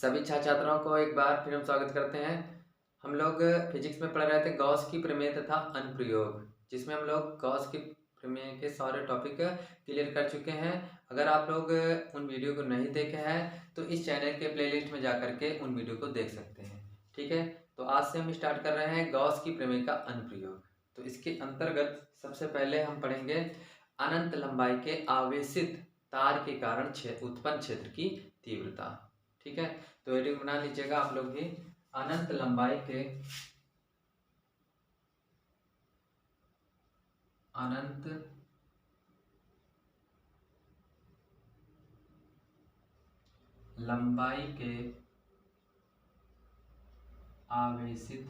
सभी छात्र छात्राओं को एक बार फिर हम स्वागत करते हैं। हम लोग फिजिक्स में पढ़ रहे थे गॉस की प्रमेय तथा अनुप्रयोग, जिसमें हम लोग गॉस की प्रमेय के सारे टॉपिक क्लियर कर चुके हैं। अगर आप लोग उन वीडियो को नहीं देखे हैं तो इस चैनल के प्लेलिस्ट में जा करके उन वीडियो को देख सकते हैं। ठीक है, तो आज से हम स्टार्ट कर रहे हैं गॉस की प्रमेय का अनुप्रयोग। तो इसके अंतर्गत सबसे पहले हम पढ़ेंगे अनंत लंबाई के आवेशित तार के कारण उत्पन्न क्षेत्र की तीव्रता। ठीक है, तो हेडिंग बना लीजिएगा आप लोग भी। अनंत लंबाई के आवेशित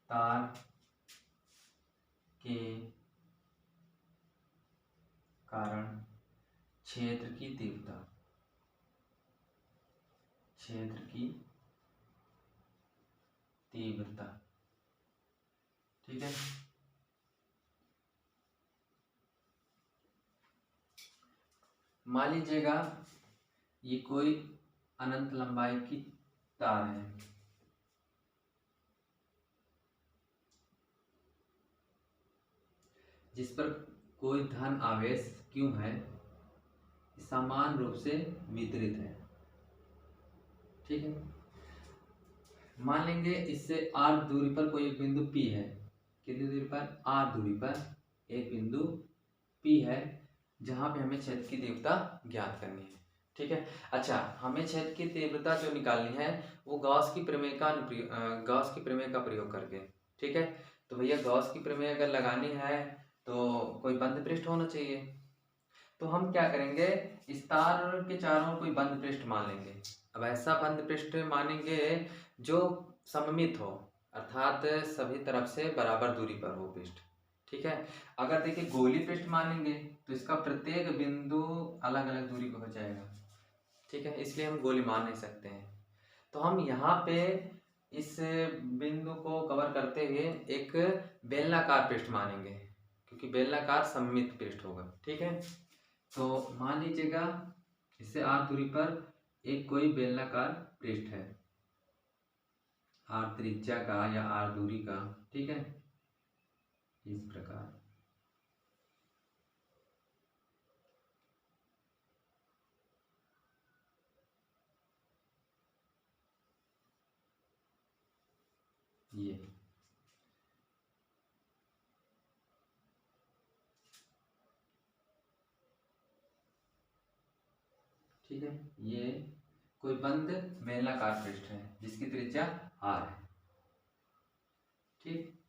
तार के कारण क्षेत्र की तीव्रता। ठीक है, मान लीजिएगा ये कोई अनंत लंबाई की तार है। जिस पर कोई धन आवेश क्यों है, समान रूप से वितरित है। ठीक है, मान लेंगे इससे r दूरी पर कोई एक बिंदु P है। कितनी दूरी पर? r दूरी पर एक बिंदु P है, जहां पे हमें क्षेत्र की तीव्रता ज्ञात करनी है। ठीक है, अच्छा, हमें क्षेत्र की तीव्रता जो निकालनी है वो गॉस की प्रमेय का प्रयोग करके। ठीक है, तो भैया गॉस की प्रमेय अगर लगानी है तो कोई बंद पृष्ठ होना चाहिए। तो हम क्या करेंगे, इस तार के चारों कोई बंद पृष्ठ मान लेंगे। अब ऐसा बंद पृष्ठ मानेंगे जो सममित हो, अर्थात सभी तरफ से बराबर दूरी पर हो पृष्ठ। ठीक है, अगर देखिए गोली पृष्ठ मानेंगे तो इसका प्रत्येक बिंदु अलग अलग दूरी पर हो जाएगा। ठीक है, इसलिए हम गोली मान नहीं सकते हैं। तो हम यहाँ पे इस बिंदु को कवर करते हुए एक बेलनाकार पृष्ठ मानेंगे, क्योंकि बेलनाकार सममित पृष्ठ होगा। ठीक है, तो मान लीजिएगा इससे r दूरी पर एक कोई बेलनाकार पृष्ठ है, r त्रिज्या का या r दूरी का। ठीक है, इस प्रकार ये ठीक है, ये कोई बंद बेलनाकार पृष्ठ है जिसकी त्रिज्या r है। ठीक,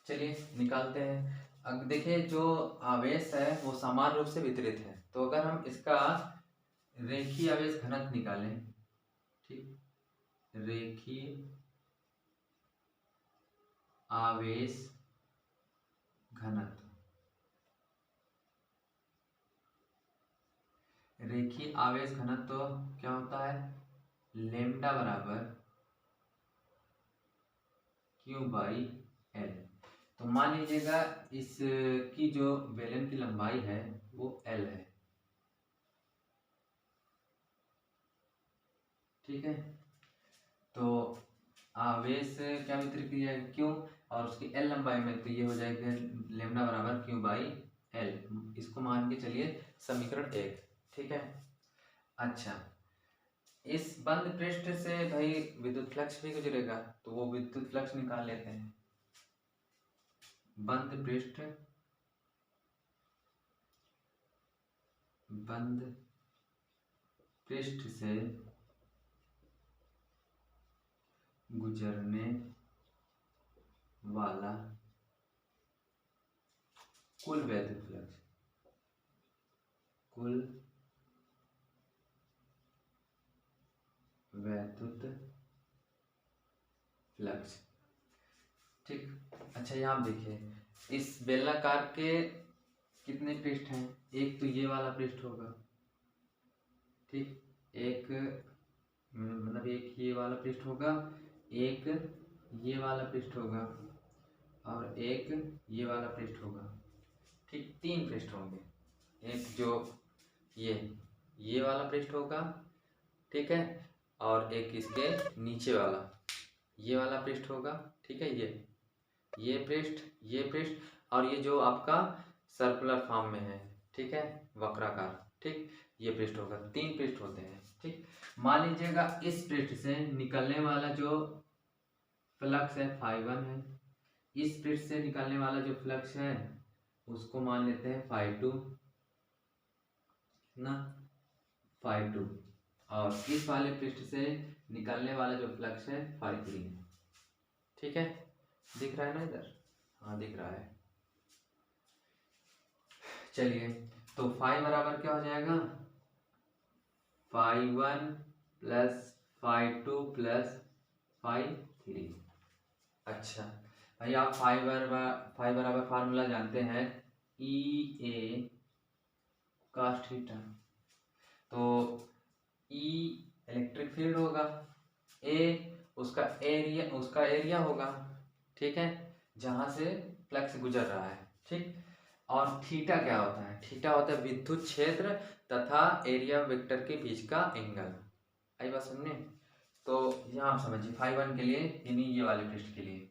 चलिए निकालते हैं। अब देखिए जो आवेश है वो समान रूप से वितरित है, तो अगर हम इसका रेखीय आवेश घनत्व निकालें। ठीक, रेखीय आवेश घनत्व, रेखीय आवेश घनत्व क्या होता है? लेम्डा बराबर Q बाई L। तो मान लीजिएगा इसकी जो बेलन की लंबाई है वो L है। ठीक है, तो आवेश क्या वितरित किया है? Q, और उसकी L लंबाई में, तो ये हो जाएगा लेम्डा बराबर Q बाई L। इसको मान के चलिए समीकरण 1। ठीक है, अच्छा, इस बंद पृष्ठ से भाई विद्युत फ्लक्स भी गुजरेगा, तो वो विद्युत फ्लक्स निकाल लेते हैं। बंद पृष्ठ से गुजरने वाला कुल वैद्युत फ्लक्स। ठीक, अच्छा, यहाँ देखिए इस बेलनाकार के कितने पृष्ठ हैं? एक तो ये वाला पृष्ठ होगा। ठीक, एक मतलब एक ये वाला पृष्ठ होगा, एक ये वाला पृष्ठ होगा, और एक ये वाला पृष्ठ होगा। ठीक, 3 पृष्ठ होंगे। एक जो ये वाला पृष्ठ होगा, ठीक है, और एक इसके नीचे वाला ये वाला पृष्ठ होगा, ठीक है, ये पृष्ठ और ये जो आपका सर्कुलर फॉर्म में है, ठीक है, वक्राकार, ठीक, ये पृष्ठ होगा। 3 पृष्ठ होते हैं, ठीक। मान लीजिएगा इस पृष्ठ से निकलने वाला जो फ्लक्स है φ1 है, इस पृष्ठ से निकलने वाला जो फ्लक्स है उसको मान लेते हैं φ2 ना, φ2, और इस वाले पृष्ठ से निकलने वाला जो फ्लक्स है φ3 है, ठीक है। दिख रहा है ना इधर? हाँ दिख रहा है। चलिए, तो फाई बराबर क्या हो जाएगा, φ1 प्लस φ2 प्लस φ3। अच्छा भाई, आप फाई बराबर फार्मूला जानते हैं, ई ए cos थीटा। तो ई इलेक्ट्रिक फील्ड होगा, ए उसका एरिया होगा, ठीक है, जहां से फ्लक्स गुजर रहा है, ठीक। और थीटा क्या होता है? थीटा होता है विद्युत क्षेत्र तथा एरिया वेक्टर के बीच का एंगल। आई बात समझने? तो यहाँ समझिए φ1 के लिए, यानी ये वाले पृष्ठ के लिए,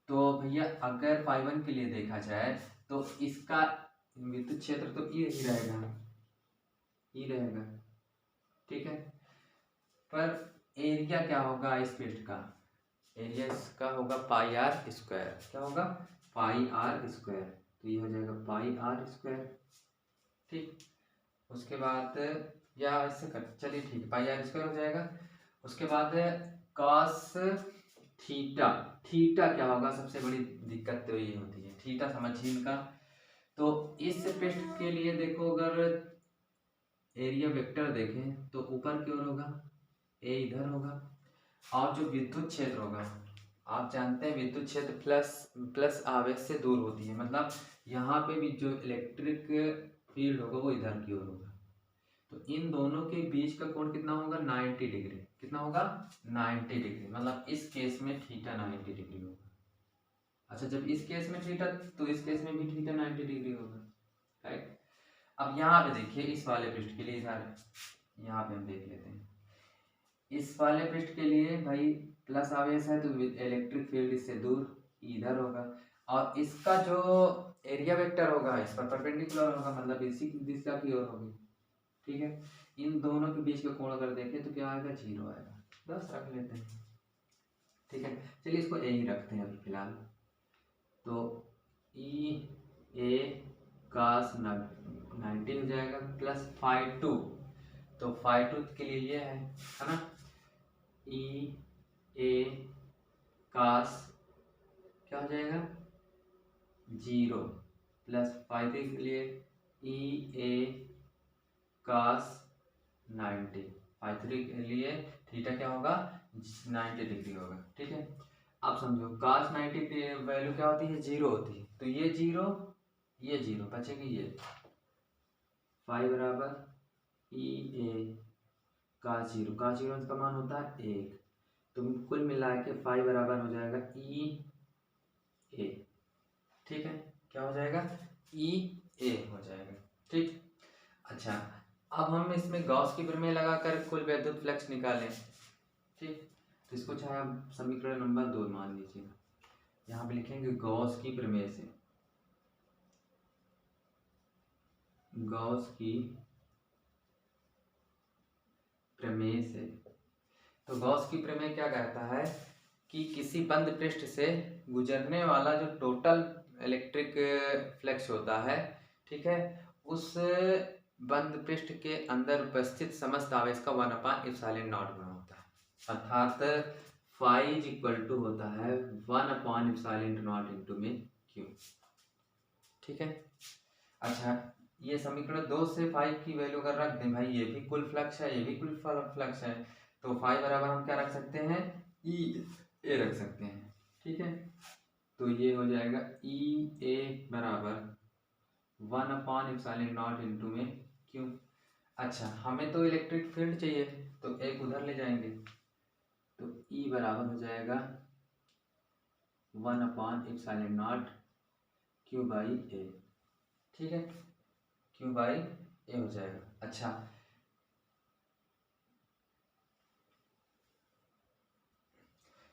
तो भैया अगर φ1 के लिए देखा जाए तो इसका विद्युत क्षेत्र तो ये ही रहेगा, ये रहेगा, ठीक है। पर एरिया क्या होगा इस पृष्ठ का? एरिया इसका होगा πr²। क्या होगा? πr²। तो ये हो जाएगा πr², ठीक। उसके बाद या ऐसे कर, चलिए ठीक है, πr² हो जाएगा। उसके बाद cos थीटा। थीटा क्या होगा? सबसे बड़ी दिक्कत तो ये होती है, थीटा समझिए इनका। तो इस पृष्ठ के लिए देखो, अगर एरिया वेक्टर देखें तो ऊपर की ओर होगा, ए इधर होगा, और जो विद्युत क्षेत्र होगा, आप जानते हैं विद्युत क्षेत्र प्लस आवेश से दूर होती है, मतलब यहाँ पे भी जो इलेक्ट्रिक फील्ड होगा वो इधर की ओर होगा। तो इन दोनों के बीच का कोण कितना होगा? 90 डिग्री। कितना होगा? 90 डिग्री। मतलब इस केस में थीटा 90 डिग्री होगा। अच्छा, जब इस केस में थीटा, तो इस केस में भी थीटा 90 डिग्री होगा, राइट। अब यहाँ पे देखिए, इस वाले पृष्ठ के लिए सारे यहाँ पे हम देख लेते हैं। इस वाले पृष्ठ के लिए भाई प्लस आवेश है, तो इलेक्ट्रिक फील्ड इससे दूर इधर होगा, और इसका जो एरिया वेक्टर होगा इस पर परपेंडिकुलर होगा, मतलब इसी दिशा की ओर होगी, ठीक है। इन दोनों के बीच का कोण अगर देखें तो क्या आएगा? 0 आएगा। 10 रख लेते हैं, ठीक है। चलिए इसको ए ही रखते हैं अभी फिलहाल। तो ई ए cos 90 हो जाएगा, प्लस φ2। तो φ2 के लिए ये है ना, ई ए cos क्या हो जाएगा? 0, प्लस φ3 के लिए ई ए cos 90। φ3 के लिए थीटा क्या होगा? 90 डिग्री होगा, ठीक है। अब समझो cos 90 की वैल्यू क्या होती है? 0 होती है। तो ये 0, ये 0 बचेगी, ये फाई बराबर ई ए cos 0। cos 0 का मान होता है 1। तो कुल मिला के फाई बराबर हो जाएगा ई ए, ठीक है। क्या हो जाएगा? ई ए हो जाएगा, ठीक। अच्छा, अब हम इसमें गॉस की प्रमेय लगाकर कुल विद्युत फ्लक्स निकालें, ठीक। तो इसको चाहे आप समीकरण नंबर 2 मान लीजिए। यहाँ पे लिखेंगे गॉस की प्रमेय से, गॉस की प्रमेय से। तो गॉस की प्रमेय क्या कहता है कि किसी बंद पृष्ठ से गुजरने वाला जो टोटल इलेक्ट्रिक फ्लक्स होता है, ठीक है, उस बंद पृष्ठ के अंदर उपस्थित समस्त आवेश का 1/ε0 गुना होता है। अर्थात फाई इज इक्वल टू होता है 1/ε0 इंटू में क्यू, ठीक है। अच्छा, ये समीकरण 2 से फाई की वैल्यू अगर रख दें भाई, ये भी कुल फ्लक्स है, ये भी कुल फ्लक्स है, तो फाई बराबर हम क्या रख सकते हैं? ई ए रख सकते हैं, ठीक है। तो ये हो जाएगा ई ए बराबर 1/ε0 इंटू में क्यू। अच्छा, हमें तो इलेक्ट्रिक फील्ड चाहिए, तो एक उधर ले जाएंगे, तो ई बराबर हो जाएगा 1/ε0 क्यू बाई ए। ठीक है, Q बाई ए हो जाएगा। अच्छा,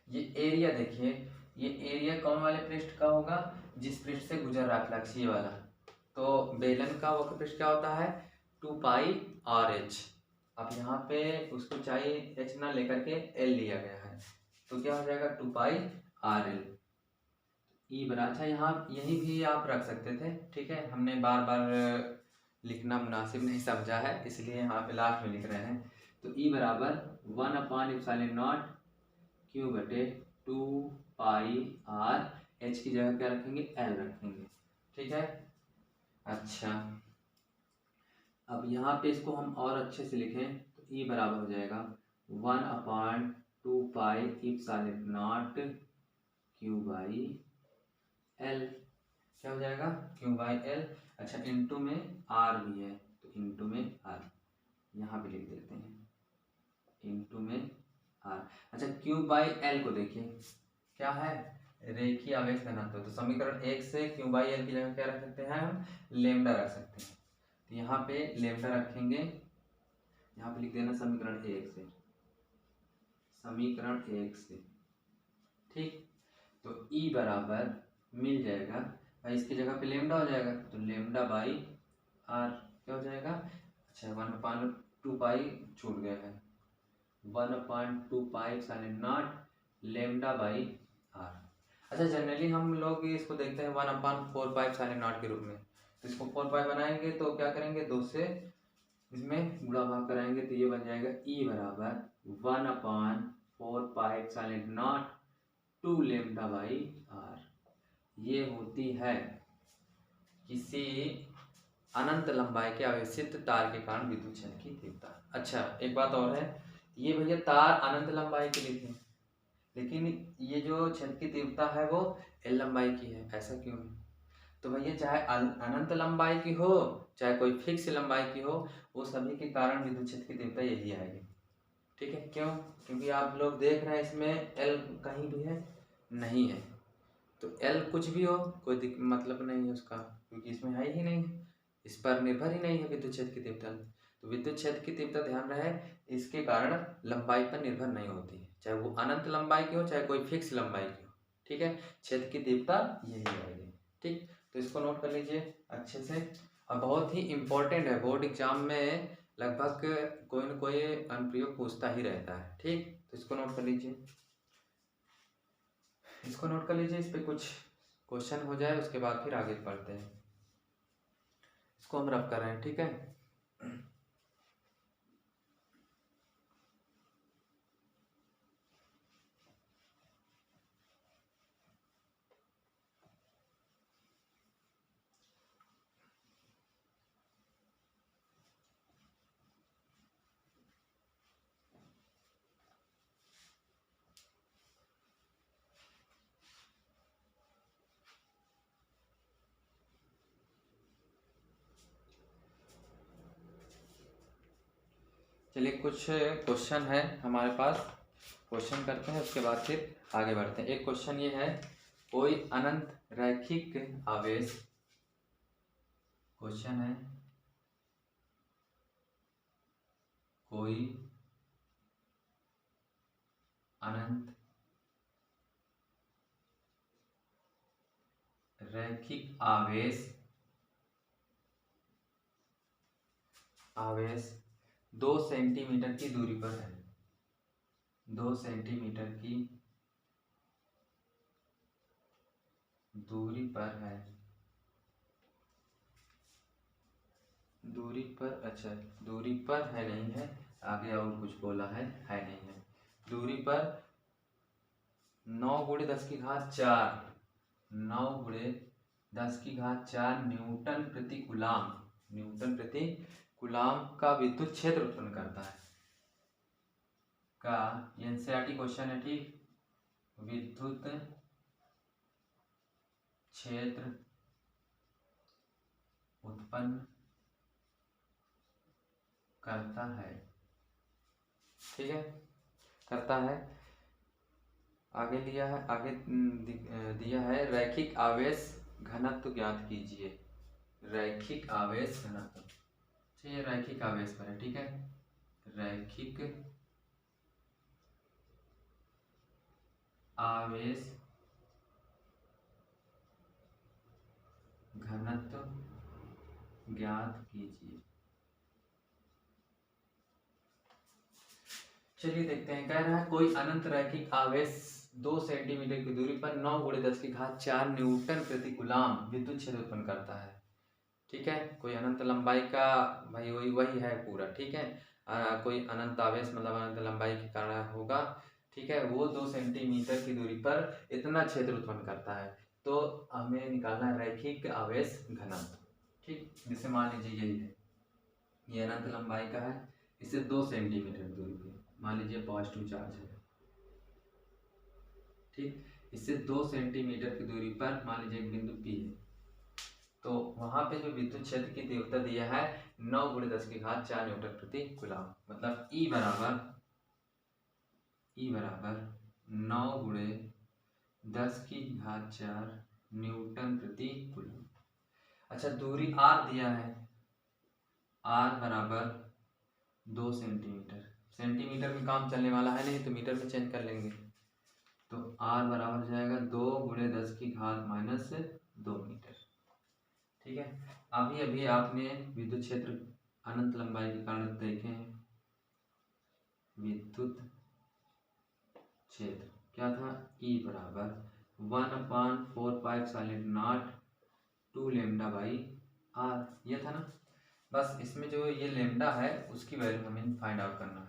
ये एरिया देखिए, ये एरिया कौन वाले पृष्ठ का होगा, जिस पृष्ठ से गुजर रहा फ्लक्स, ये वाला। तो बेलन का वक्र पृष्ठ क्या होता है, 2πr/h। अब यहाँ पे उसको चाहिए h ना लेकर के l लिया गया है, तो क्या हो जाएगा 2πrl ई बना। अच्छा, यहाँ यही भी आप रख सकते थे, ठीक है, हमने बार बार लिखना मुनासिब नहीं समझा है, इसलिए यहाँ पे लास्ट में लिख रहे हैं। तो ई बराबर 1/ε0 Q बटे 2πr, h की जगह क्या रखेंगे, l रखेंगे, ठीक है। अच्छा, अब यहाँ पे इसको हम और अच्छे से लिखें तो ई बराबर हो जाएगा 1/2πε0 Q बाई एल, क्या हो जाएगा Q बाई एल। अच्छा, इंटू में R भी है, तो इंटू में R यहाँ भी लिख देते हैं, इंटू में R। अच्छा, Q बाई एल को देखिए क्या है, रेखीय आवेश घनत्व। तो समीकरण 1 से Q बाई एल की जगह क्या रख सकते हैं, हम लेमडा रख सकते हैं। तो यहाँ पे लेमडा रखेंगे, यहाँ पे लिख देना समीकरण 1 से, समीकरण 1 से, ठीक। तो E बराबर मिल जाएगा भाई, इसकी जगह पे लेमडा हो जाएगा, तो लेमडा बाई आर क्या हो जाएगा। अच्छा, 1/2π छूट गया है, 1/2πε0 लेमडा बाई आर। अच्छा, जनरली हम लोग इसको देखते हैं 1/4πε0 के रूप में, तो इसको 4π बनाएंगे तो क्या करेंगे, 2 से इसमें गुणा भाग कराएंगे, तो ये बन जाएगा E बराबर 1/4πε0 2 लेमडा बाई आर। ये होती है किसी अनंत लंबाई के आवेशित तार के कारण विद्युत क्षेत्र की तीव्रता। अच्छा, एक बात और है, ये भैया तार अनंत लंबाई के लिए थे, लेकिन ये जो क्षेत्र की तीव्रता है वो एल लंबाई की है, ऐसा क्यों है। तो भैया चाहे अनंत लंबाई की हो चाहे कोई फिक्स लंबाई की हो, वो सभी के कारण विद्युत क्षेत्र की तीव्रता यही आएगी, ठीक है। क्यों, क्योंकि आप लोग देख रहे हैं इसमें एल कहीं भी है नहीं है, तो एल कुछ भी हो कोई मतलब नहीं है उसका, क्योंकि इसमें है ही नहीं, इस पर निर्भर ही नहीं है विद्युत क्षेत्र की तीव्रता। तो विद्युत क्षेत्र की तीव्रता ध्यान रहे इसके कारण लंबाई पर निर्भर नहीं होती है, चाहे वो अनंत लंबाई की हो चाहे कोई फिक्स लंबाई की हो, ठीक है। क्षेत्र की तीव्रता यही आएगी, ठीक। तो इसको नोट कर लीजिए अच्छे से, और बहुत ही इम्पोर्टेंट है, बोर्ड एग्जाम में लगभग कोई न कोई अनुप्रयोग पूछता ही रहता है, ठीक। तो इसको नोट कर लीजिए, इसको नोट कर लीजिए, इस पे कुछ क्वेश्चन हो जाए उसके बाद फिर आगे पढ़ते हैं। इसको हम रफ कर रहे हैं, ठीक है। चलिए, कुछ क्वेश्चन है हमारे पास, क्वेश्चन करते हैं उसके बाद फिर आगे बढ़ते हैं। एक क्वेश्चन ये है, कोई अनंत रैखिक आवेश, क्वेश्चन है कोई अनंत रैखिक आवेश 2 सेंटीमीटर की दूरी पर है, 2 सेंटीमीटर की दूरी पर है, दूरी पर, अच्छा दूरी पर है नहीं है, आगे और कुछ बोला है नहीं है, दूरी पर 9 × 10⁴, 9 × 10⁴ न्यूटन प्रति कूलाम, न्यूटन प्रति कूलाम का विद्युत क्षेत्र उत्पन्न करता है, का एनसीईआरटी क्वेश्चन है, ठीक। विद्युत क्षेत्र उत्पन्न करता है, ठीक है, करता है। आगे लिया है, आगे दिया है रैखिक आवेश घनत्व ज्ञात कीजिए, रैखिक आवेश घनत्व, ये रैखिक आवेश पर है, ठीक है। रैखिक आवेश घनत्व ज्ञात कीजिए। चलिए देखते हैं, कह रहा है कोई अनंत रैखिक आवेश 2 सेंटीमीटर की दूरी पर 9 × 10⁴ न्यूटन प्रति कूलाम विद्युत क्षेत्र उत्पन्न करता है, ठीक है। कोई अनंत लंबाई का, भाई वही है पूरा, ठीक है। कोई अनंत आवेश मतलब अनंत लंबाई के कारण होगा, ठीक है। वो 2 सेंटीमीटर की दूरी पर इतना क्षेत्र उत्पन्न करता है, तो हमें निकालना है रैखिक आवेश घनत्व, ठीक। जिसे मान लीजिए यही है, ये अनंत लंबाई का है, इसे 2 सेंटीमीटर दूरी पे मान लीजिए पॉजिटिव चार्ज है, ठीक। इससे 2 सेंटीमीटर की दूरी पर मान लीजिए एक बिंदु P है, तो वहां पे जो विद्युत क्षेत्र की तीव्रता दिया है 9 × 10⁴ न्यूटन प्रति कूलाम, मतलब E बराबर 9 × 10⁴ न्यूटन प्रति कूलाम। अच्छा, दूरी R दिया है, R बराबर 2 सेंटीमीटर, सेंटीमीटर में काम चलने वाला है नहीं तो मीटर में चेंज कर लेंगे, तो R बराबर जाएगा 2 × 10⁻² मीटर, ठीक है। अभी आपने विद्युत क्षेत्र अनंत लंबाई के कारण देखे हैं, विद्युत क्षेत्र क्या था, E बराबर 1/4πε0 2 λ/r, ये था ना। बस इसमें जो ये लेमडा है उसकी वैल्यू हमें फाइंड आउट करना है,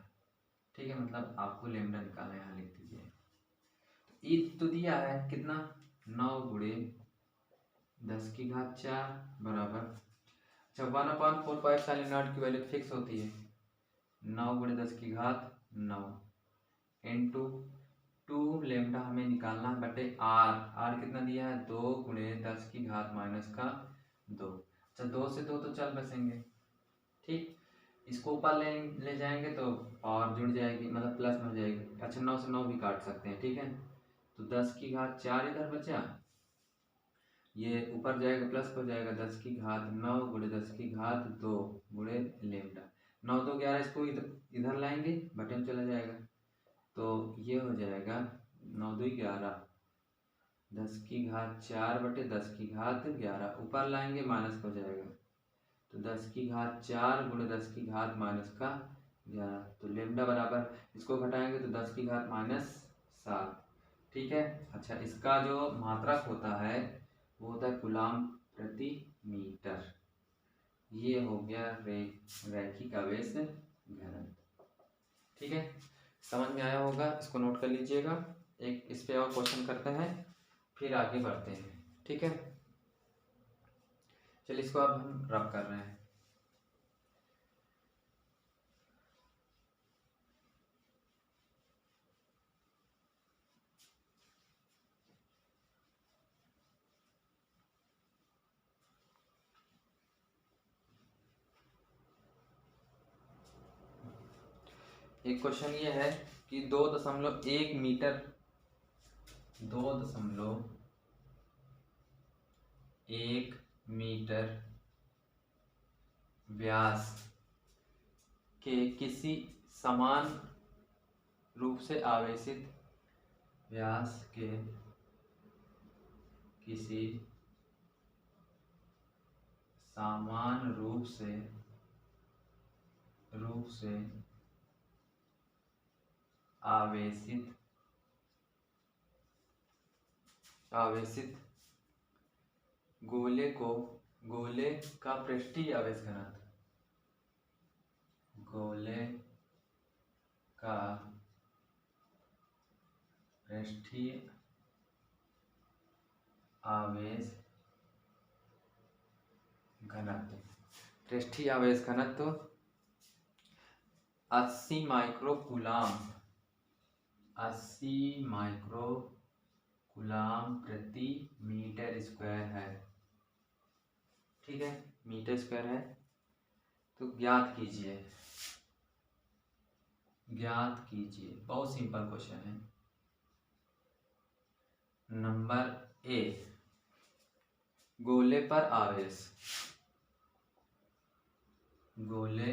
ठीक है। मतलब आपको लेमडा निकालना है, यहाँ लिख दीजिए। तो ई तो दिया है कितना, 9 × 10⁴ बराबर, अच्छा 1/4πε0 की वैल्यू फिक्स होती है, 9 × 10⁹ इंटू 2 लेमडा हमें निकालना है बटे आर कितना दिया है, 2 × 10⁻²। अच्छा 2 से 2 तो चल बसेंगे, ठीक। इसको ऊपर ले जाएंगे तो पावर जुड़ जाएगी, मतलब प्लस में हो जाएगी। अच्छा 9 से 9 भी काट सकते हैं, ठीक है। तो 10⁴ इधर बचा, ये ऊपर जाएगा प्लस हो जाएगा, 10⁹ 9 × 10⁵ 2 × लेमडा, 9 2 11, इसको इधर लाएंगे बटे में चला जाएगा, तो ये हो जाएगा 9 2 11, 10⁴ बटे 10⁻11, ऊपर लाएंगे माइनस हो जाएगा, तो 10⁴ × 10⁻11, तो लेमडा बराबर, इसको घटाएंगे तो 10⁻⁷, ठीक है। अच्छा, इसका जो मात्रक होता है वो होता है कूलाम प्रति मीटर। ये हो गया रैखिक आवेश घनत्व, ठीक है। समझ में आया होगा, इसको नोट कर लीजिएगा। एक इस पे और क्वेश्चन करते हैं, फिर आगे बढ़ते हैं, ठीक है। चलिए इसको अब हम रब कर रहे हैं। एक क्वेश्चन ये है कि 2.1 मीटर 2.1 मीटर व्यास के किसी समान रूप से आवेशित व्यास के किसी समान रूप से आवेशित गोले का पृष्ठीय आवेश घनत्व, गोले का पृष्ठीय आवेश घनत्व 80 माइक्रोकूलाम प्रति मीटर स्क्वायर है, ठीक है। मीटर स्क्वायर है, तो ज्ञात कीजिए। बहुत सिंपल क्वेश्चन है। नंबर ए, गोले पर आवेश गोले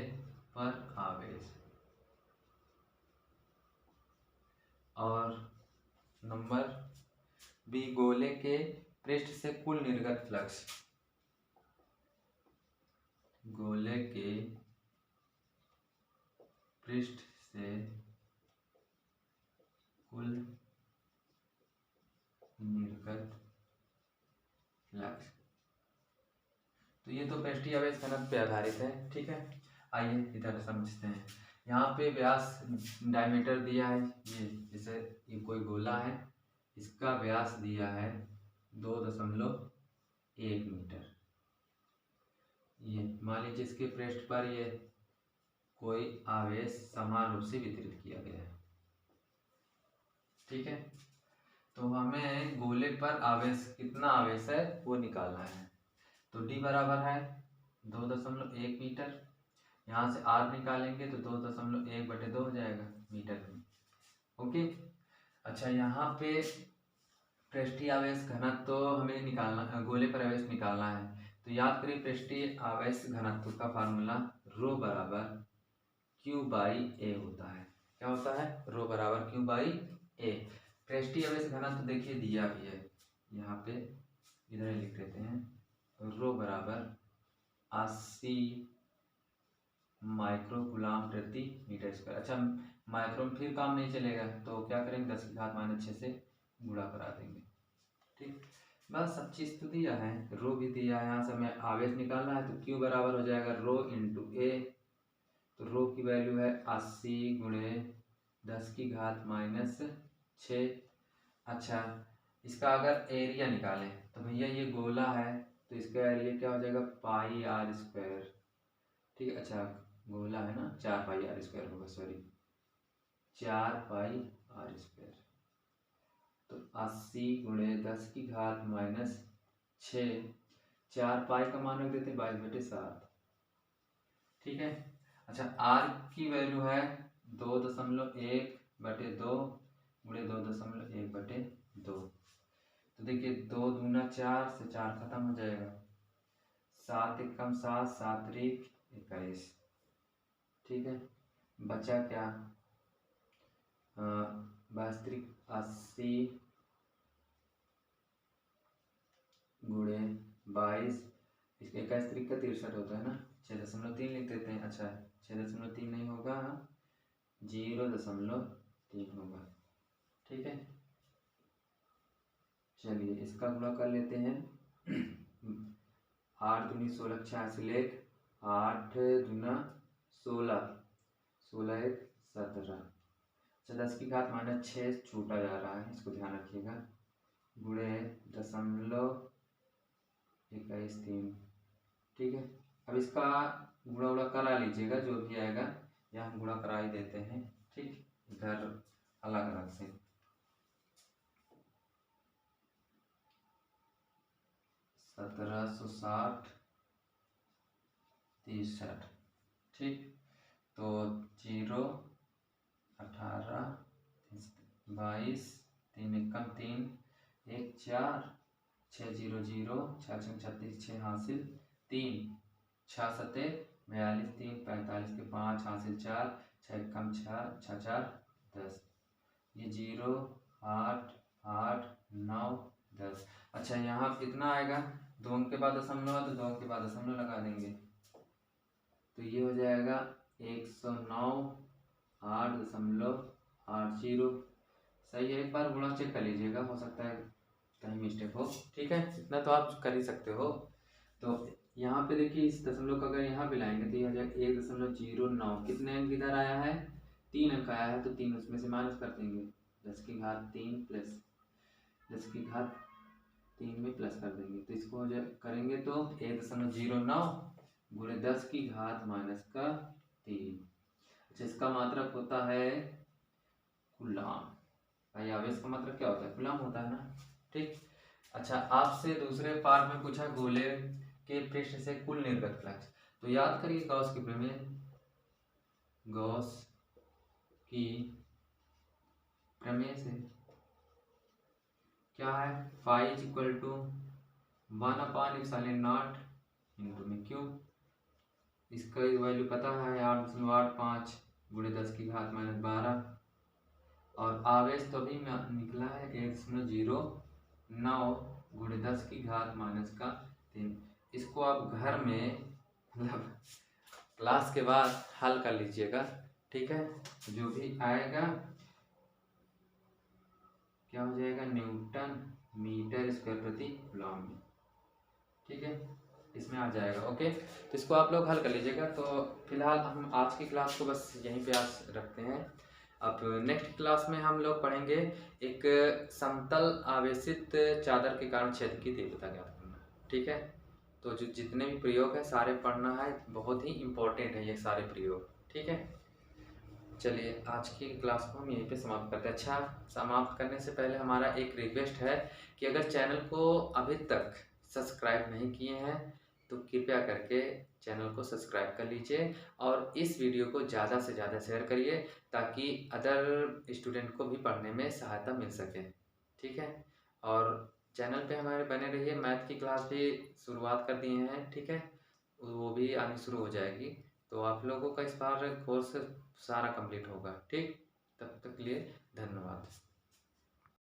पर आवेश, और नंबर बी गोले के पृष्ठ से कुल निर्गत फ्लक्स, गोले के पृष्ठ से कुल निर्गत फ्लक्स। तो ये तो पृष्ठीय आवेश घनत्व पे आधारित है, ठीक है। आइए इधर समझते हैं। यहाँ पे व्यास डायमीटर दिया है, ये जैसे ये कोई गोला है, इसका व्यास दिया है 2.1 मीटर। ये मान लीजिए इसके पृष्ठ पर ये कोई आवेश समान रूप से वितरित किया गया है, ठीक है। तो हमें गोले पर आवेश कितना आवेश है वो निकालना है। तो D बराबर है 2.1 मीटर, यहाँ से R निकालेंगे तो 2.1/2 हो जाएगा मीटर में, ओके। अच्छा, यहाँ पे पृष्ठीय आवेश घनत्व तो हमें निकालना, गोले पर आवेश निकालना है। तो याद करिए पृष्ठीय आवेश घनत्व का फार्मूला रो बराबर Q/A होता है। क्या होता है? रो बराबर Q/A। पृष्ठीय आवेश घनत्व देखिए दिया भी है, यहाँ पे इधर लिख देते हैं। रो बराबर 80 माइक्रोकूलम प्रति मीटर स्क्वायर। अच्छा, माइक्रो में फिर काम नहीं चलेगा तो क्या करेंगे, 10⁻⁶ से गुणा करा देंगे, ठीक। बस सब चीज़ तो दिया है, रो भी दिया है, यहाँ से हमें आवेश निकालना है। तो Q बराबर हो जाएगा रो इंटू A। तो रो की वैल्यू है 80 × 10⁻⁶। अच्छा, इसका अगर एरिया निकालें तो भैया ये गोला है तो इसका एरिया क्या हो जाएगा, πr², ठीक है। अच्छा, गोला है ना, 4πr² होगा, सॉरी 4πr²। तो 80 × 10⁻⁶, 4 पाई का मान रख देते 22/7, ठीक है। अच्छा, R की वैल्यू है 2.1/2 × 2.1/2। तो देखिए 2 दूना 4 से 4 खत्म हो जाएगा, 7 × 7 7 × 21, ठीक है। बचा क्या, 80 × 22, इसके 21 × 63 होता है ना, 6.3 लिख देते हैं। अच्छा, 6.3 नहीं होगा, 0.3 होगा, ठीक है। चलिए इसका गुणा कर लेते हैं। 8 दूनी 16, 86, 8 दूना 16, 16 1 17। 10⁻⁶ छूटा जा रहा है, इसको ध्यान रखिएगा, गुणे 0.21 ठीक है। अब इसका गुणा उड़ा करा लीजिएगा, जो भी आएगा यहाँ हम गुणा करा ही देते हैं, ठीक, इधर अलग अलग से। 1760 63, ठीक। तो 0 18 22 3 एकम 3 1 4 6 0 0 6 36 6 हासिल 3 6 7 42 3 45 के 5 हासिल 4 6 एकम 6 6 4 10। ये 0 8 8 9 10। अच्छा, यहाँ कितना आएगा, 2 के बाद दशमलव है तो 2 के बाद दशमलव लगा देंगे, तो ये हो जाएगा 109 8.80। सही है, एक बार गुणा चेक कर लीजिएगा, हो सकता है कहीं मिस्टेक हो, ठीक है। इतना तो आप कर ही सकते हो। तो यहाँ पे देखिए इस दशमलव का अगर यहाँ पे लाएंगे तो ये हो जाएगा 1.09। कितने अंक इधर आया है, 3 अंक आया है, तो 3 उसमें से माइनस कर देंगे, 10⁻3 प्लस 10⁻3 में प्लस कर देंगे। तो इसको करेंगे तो 1.09 गुणे 10⁻⁻3। अच्छा, इसका मात्रक होता है कूलम। भाई आवेश का मात्रक क्या होता है, कूलम होता है ना, ठीक। अच्छा, आपसे दूसरे पार्ट में पूछा गोले के पृष्ठ से कुल निर्गत फ्लक्स। तो याद करिए गॉस की प्रमेय, गॉस की प्रमेय से क्या है, फाई = 1/ε0 इंटू में क्यू। इसका वैल्यू पता है 8.85 गुणे 10 की घात -12, और आवेश तो अभी निकला है 1.09 गुणे 10 की घात -3। इसको आप घर में मतलब क्लास के बाद हल कर लीजिएगा, ठीक है। जो भी आएगा क्या हो जाएगा, न्यूटन मीटर स्क्वायर प्रति कूलम में, ठीक है, इसमें आ जाएगा। ओके, तो इसको आप लोग हल कर लीजिएगा। तो फिलहाल हम आज की क्लास को बस यहीं पे आज रखते हैं। अब नेक्स्ट क्लास में हम लोग पढ़ेंगे एक समतल आवेशित चादर के कारण क्षेत्र की तीव्रता ज्ञात करना, ठीक है। तो जो जितने भी प्रयोग है सारे पढ़ना है, बहुत ही इम्पोर्टेंट है ये सारे प्रयोग, ठीक है। चलिए आज की क्लास को हम यहीं पे समाप्त करते हैं। अच्छा, समाप्त करने से पहले हमारा एक रिक्वेस्ट है कि अगर चैनल को अभी तक सब्सक्राइब नहीं किए हैं तो कृपया करके चैनल को सब्सक्राइब कर लीजिए और इस वीडियो को ज़्यादा से ज़्यादा शेयर करिए ताकि अदर स्टूडेंट को भी पढ़ने में सहायता मिल सके, ठीक है। और चैनल पे हमारे बने रहिए। मैथ की क्लास भी शुरुआत कर दिए हैं, ठीक है, वो भी आनी शुरू हो जाएगी। तो आप लोगों का इस बार कोर्स सारा कंप्लीट होगा, ठीक। तब तक के लिए धन्यवाद।